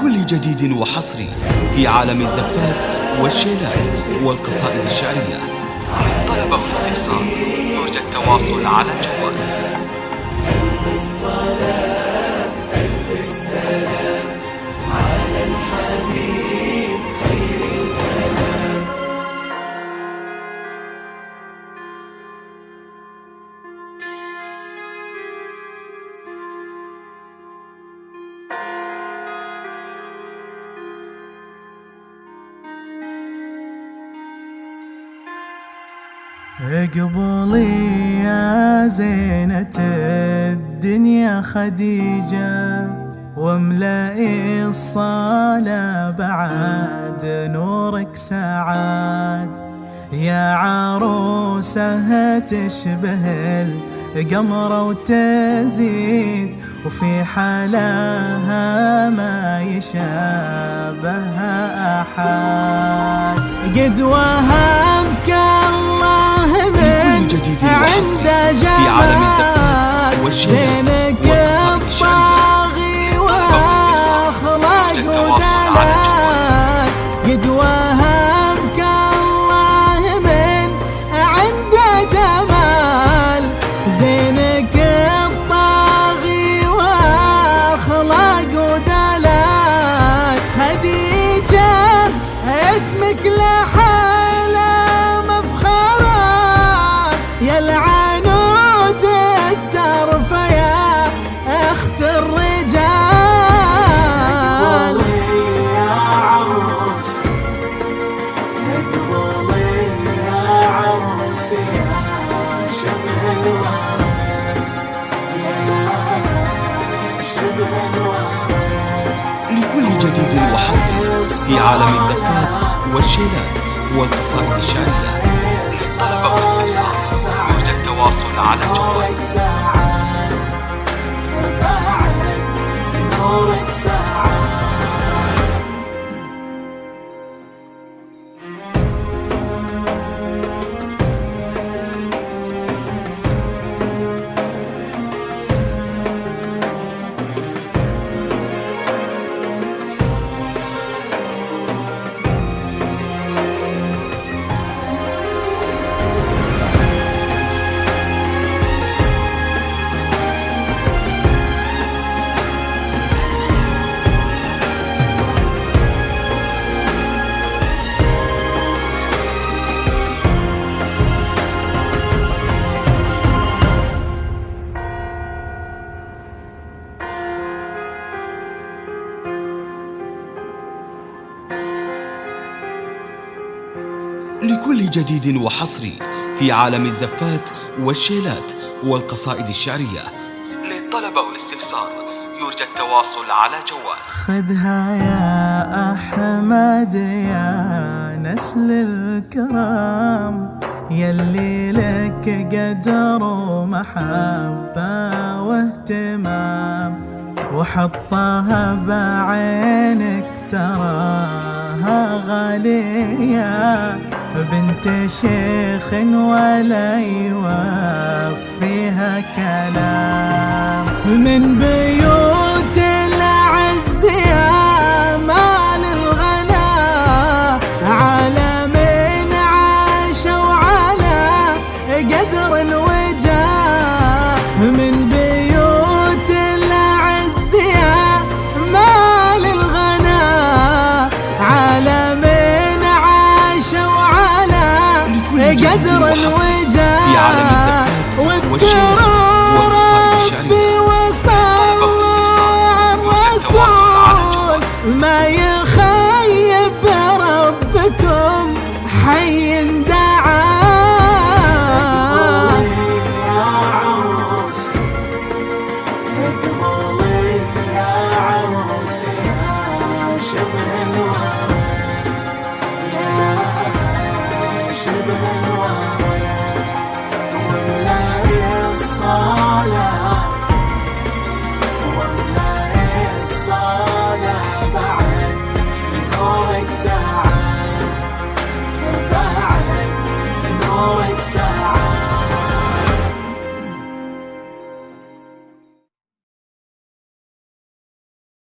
لكل جديد وحصري في عالم الزفات والشيلات والقصائد الشعرية. للطلب والاستفسار يرجى التواصل على الجوال. اقبلي يا زينة الدنيا خديجة، واملئي الصالة بعد نورك سعاد. يا عروسة تشبه القمر وتزيد، وفي حلاها ما يشابهها أحد. قد وهبك الله من عند جمال زينك الطاغي واخلاق ودلال. قد وهبك الله من عند جمال زينك الطاغي واخلاق ودلال. خديجة اسمك لحالة مفخرة، يا العنود الترف يا اخت الرجال. يا عروس اقبلي يا عروس يا شبه الورد، يا شبه الورد. لكل جديد وحصري في عالم الزفات والشيلات والقصائد الشعرية. للطلب والاستفسار يرجى التواصل على الجوال. نورك سعاد. لكل جديد وحصري في عالم الزفات والشيلات والقصائد الشعرية. للطلب والاستفسار يرجى التواصل على جوال. خذها يا أحمد يا نسل الكرام، يلي لك قدر ومحبة واهتمام، وحطها بعينك تراها غالية، بنت شيخ ولا يوفيها كلام. من بيوت العز يا مال الغنا، على من عاش وعلى قدر الوجاه. من بيوت العز يا مال الغنا، على من عاش وعلى قدر الوجاه. في عالم الزفات والشيلات والقصائد الشعرية. ما يخيب ربكم حي دعاه. يا عروس اقبلي يا عروس يا شبه الورد، يا شبه الورد. واملئي الصلاة بعد نورك سعاد، بعد نورك سعاد.